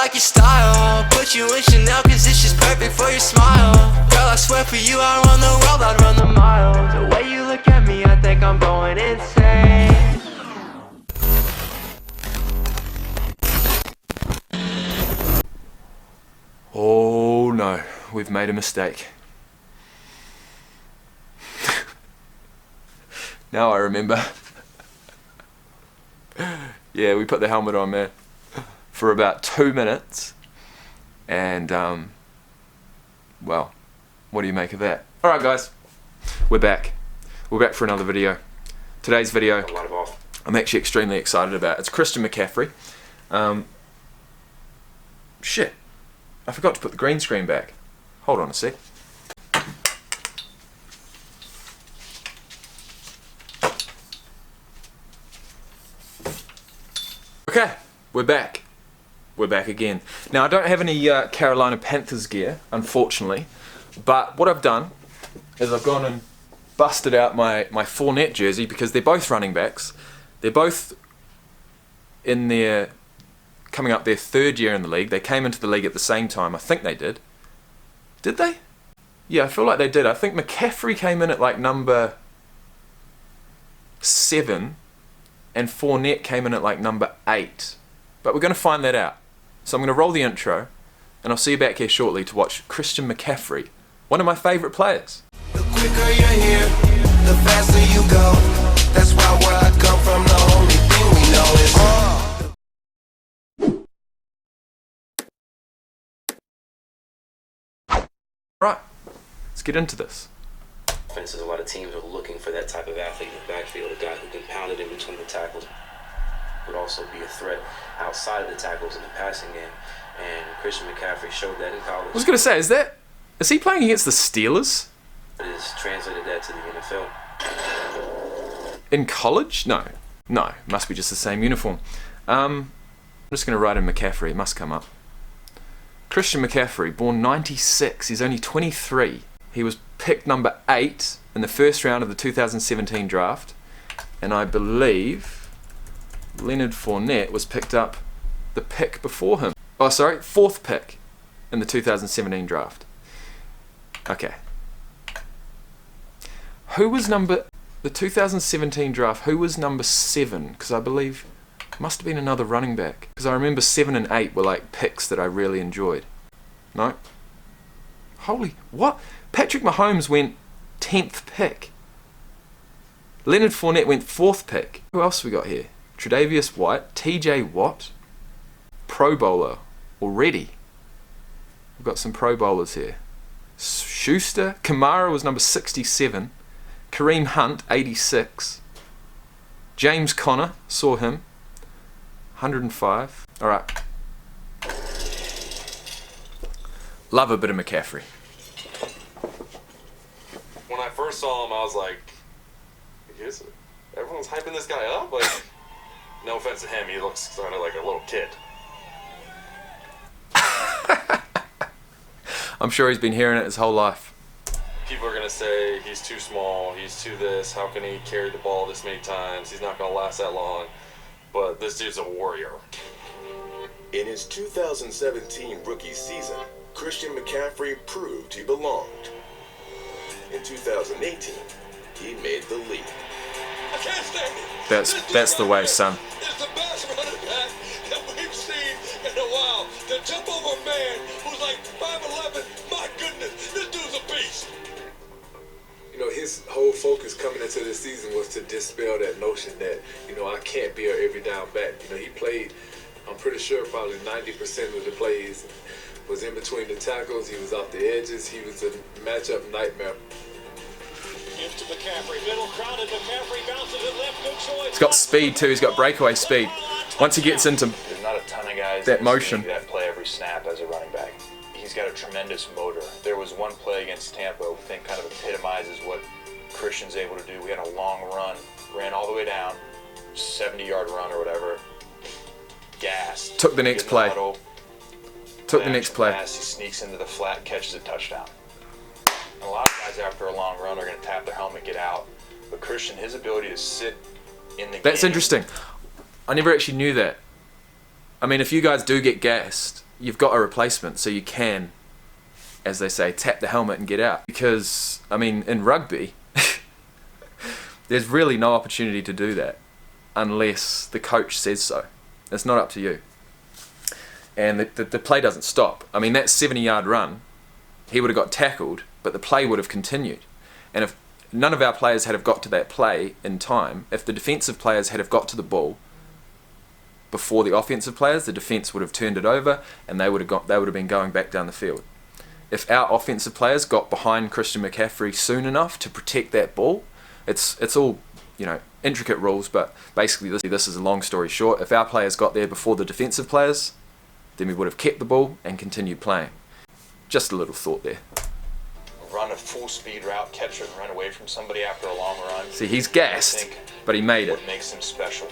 like your style. Put you in Chanel cause it's just perfect for your smile. Girl, I swear for you I'd run the world, I'd run the miles. The way you look at me, I think I'm going insane. Oh no, we've made a mistake. Now I remember. Yeah, we put the helmet on there for about 2 minutes, and well, what do you make of that? Alright guys, we're back. We're back for another video. Today's video, I'm actually extremely excited about. It's Christian McCaffrey. Shit, I forgot to put the green screen back. Hold on a sec. Okay, we're back. We're back again. Now I don't have any Carolina Panthers gear, unfortunately, but what I've done is I've gone and busted out my Fournette jersey because they're both running backs. They're both in their, coming up their 3rd year in the league. They came into the league at the same time. I think they did. Did they? Yeah, I feel like they did. I think McCaffrey came in at like number 7 and Fournette came in at like number 8. But we're going to find that out. So I'm going to roll the intro and I'll see you back here shortly to watch Christian McCaffrey, one of my favourite players. The quicker you're here, the faster you go. That's why where I come from, the only thing we know is Right, let's get into this. Offenses, a lot of teams are looking for that type of athlete in the backfield, a guy who can pound it in between the tackles, would also be a threat outside of the tackles in the passing game. And Christian McCaffrey showed that in college. I was going to say, is he playing against the Steelers? It has translated that to the NFL. In college? No, must be just the same uniform. I'm just going to write in McCaffrey, it must come up. Christian McCaffrey, born 96, he's only 23. He was picked number 8 in the first round of the 2017 draft, and I believe Leonard Fournette was picked up the pick before him. Oh, sorry, 4th pick in the 2017 draft. Okay. Who was the 2017 draft, who was number 7? Because I believe must have been another running back. Because I remember 7 and 8 were like picks that I really enjoyed. No? Holy, what? Patrick Mahomes went 10th pick. Leonard Fournette went 4th pick. Who else we got here? Tre'Davious White, TJ Watt, Pro Bowler already. We've got some Pro Bowlers here. Schuster, Kamara was number 67. Kareem Hunt, 86. James Conner, saw him, 105. Alright. Love a bit of McCaffrey. When I first saw him, I was like, everyone's hyping this guy up? Like, no offense to him, he looks kind of like a little kid. I'm sure he's been hearing it his whole life. People are going to say he's too small, he's too this, how can he carry the ball this many times, he's not going to last that long. But this dude's a warrior. In his 2017 rookie season, Christian McCaffrey proved he belonged. In 2018, he made the league. I can't stand it. That's the way, son. It's the best running back that we've seen in a while. To jump over a man who's like 5'11", my goodness, this dude's a beast. You know, his whole focus coming into this season was to dispel that notion that, you know, I can't be an every down back. You know, he played, I'm pretty sure probably 90% of the plays was in between the tackles. He was off the edges. He was a matchup nightmare. Gives to McCaffrey, middle crowded, McCaffrey bounces it left, good choice. He's got speed too, he's got breakaway speed. Once he gets into There's not a ton of guys that motion that play every snap as a running back. He's got a tremendous motor. There was one play against Tampa I think kind of epitomizes what Christian's able to do. We had a long run, ran all the way down, 70-yard run or whatever, gas. Took the next play. Took the next play. Pass, he sneaks into the flat, catches a touchdown. And a lot of guys after a long run are going to tap their helmet, get out. But Christian, his ability to sit in the That's game. interesting. I never actually knew that. I mean, if you guys do get gassed, you've got a replacement, so you can, as they say, tap the helmet and get out. Because, I mean, in rugby, there's really no opportunity to do that unless the coach says so. It's not up to you. And the play doesn't stop. I mean, that 70-yard run, he would have got tackled, but the play would have continued. And if none of our players had have got to that play in time, if the defensive players had have got to the ball before the offensive players, the defense would have turned it over, and they would have been going back down the field. If our offensive players got behind Christian McCaffrey soon enough to protect that ball, it's all, you know, intricate rules, but basically this is a long story short. If our players got there before the defensive players, then we would have kept the ball and continued playing. Just a little thought there. Run a full speed route, catch it, and run away from somebody after a long run. See, he's gassed, but he made it. What makes him special?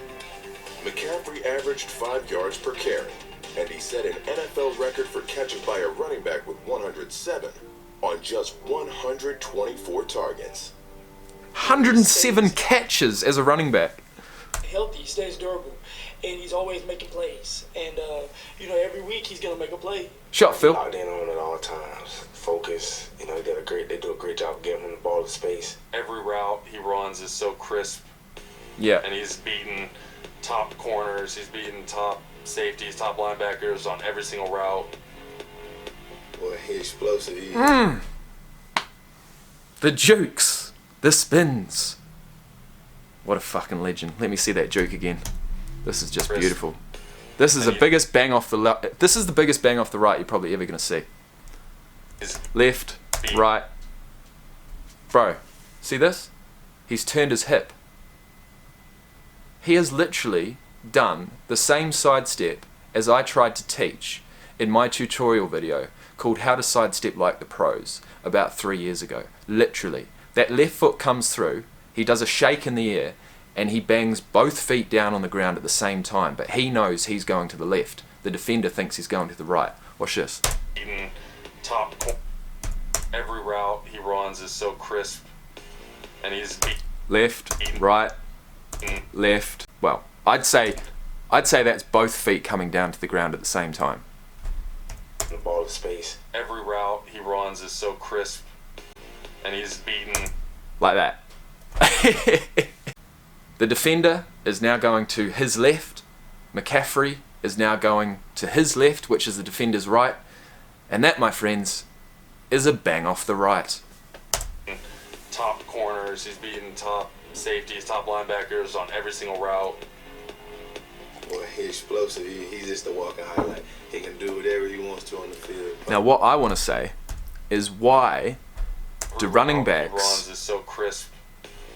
McCaffrey averaged 5 yards per carry, and he set an NFL record for catches by a running back with 107 on just 124 targets. 107 catches as a running back. Healthy, he stays durable, and he's always making plays. And you know, every week he's gonna make a play. Shot, Phil. Locked in on it at all times. Focus. You know, they do a great job getting him the ball in space. Every route he runs is so crisp. Yeah. And he's beating top corners, he's beating top safeties, top linebackers on every single route. Boy, he's explosive. The jukes. The spins. What a fucking legend. Let me see that juke again. This is just beautiful. This is the biggest bang off the left. This is the biggest bang off the right you're probably ever going to see. Left, right. Bro, see this? He's turned his hip. He has literally done the same sidestep as I tried to teach in my tutorial video called How to Sidestep Like the Pros about 3 years ago. Literally. That left foot comes through, he does a shake in the air, and he bangs both feet down on the ground at the same time, but he knows he's going to the left. The defender thinks he's going to the right. Watch this. Top every route he runs is so crisp, and he's left, right, left. Well, I'd say that's both feet coming down to the ground at the same time. The ball in space. Every route he runs is so crisp, and he's beaten like that. The defender is now going to his left. McCaffrey is now going to his left, which is the defender's right. And that, my friends, is a bang off the right. Top corners, he's beating top safeties, top linebackers on every single route. Boy, he's explosive. He's just a walking highlight. He can do whatever he wants to on the field. Now, what I want to say is why do running backs runs is so crisp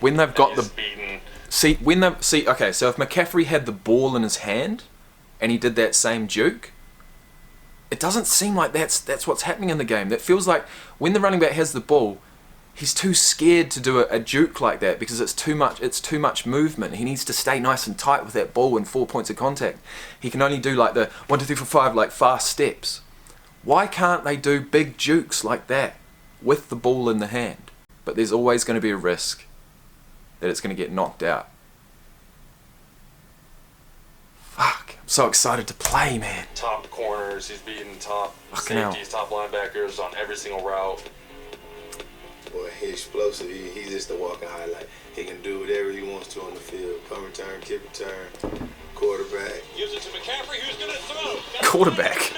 when they've got the beaten. Okay, so if McCaffrey had the ball in his hand and he did that same juke, it doesn't seem like that's what's happening in the game. That feels like when the running back has the ball, he's too scared to do a juke like that because it's too much movement. He needs to stay nice and tight with that ball in 4 points of contact. He can only do like the 1, 2, 3, 4, 5 like fast steps. Why can't they do big jukes like that with the ball in the hand? But there's always going to be a risk that it's going to get knocked out. Fuck, I'm so excited to play, man. Top corners, he's beating top Fucking safeties, top linebackers on every single route. Boy, he's explosive. He's just a walking highlight. He can do whatever he wants to on the field. Punt return, kick return, quarterback. Gives it to McCaffrey, who's going to throw. Quarterback.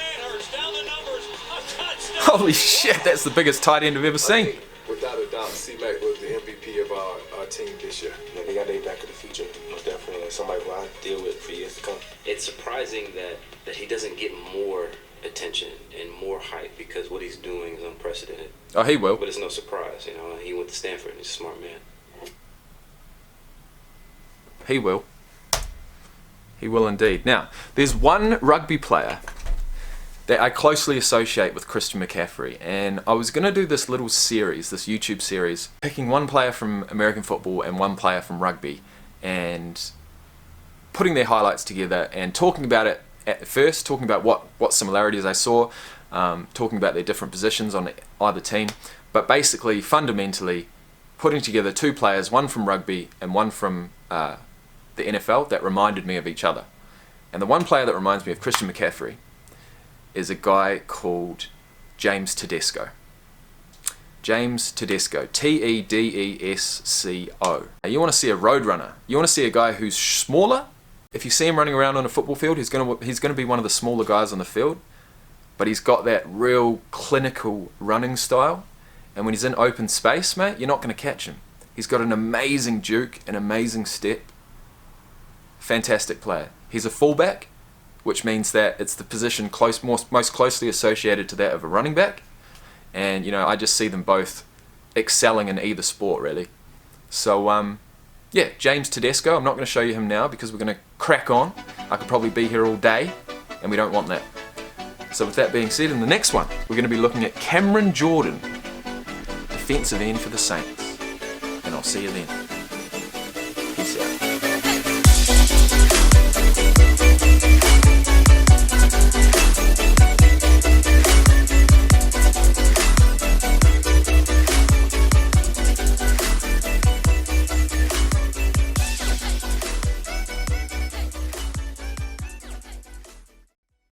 Holy shit, that's the biggest tight end I've ever seen. Without a doubt, C-Mac was the MVP of our team this year. Yeah, they got their back of the future. Most definitely. Somebody who I deal with for years to come. It's surprising that he doesn't get more attention and more hype because what he's doing is unprecedented. Oh, he will. But it's no surprise, you know. He went to Stanford. He's a smart man. He will. He will indeed. Now, there's one rugby player that I closely associate with Christian McCaffrey, and I was going to do this little series, this YouTube series, picking one player from American football and one player from rugby, and putting their highlights together and talking about it at first, talking about what similarities I saw, talking about their different positions on either team, but basically, fundamentally, putting together two players, one from rugby and one from the NFL, that reminded me of each other. And the one player that reminds me of Christian McCaffrey is a guy called James Tedesco. James Tedesco, Tedesco. Now, you want to see a road runner. You want to see a guy who's smaller. If you see him running around on a football field, he's going to be one of the smaller guys on the field, but he's got that real clinical running style. And when he's in open space, mate, you're not going to catch him. He's got an amazing juke, an amazing step. Fantastic player. He's a fullback, which means that it's the position most closely associated to that of a running back. And, you know, I just see them both excelling in either sport, really. So, yeah, James Tedesco. I'm not going to show you him now because we're going to crack on. I could probably be here all day, and we don't want that. So with that being said, in the next one, we're going to be looking at Cameron Jordan, defensive end for the Saints. And I'll see you then. Peace out.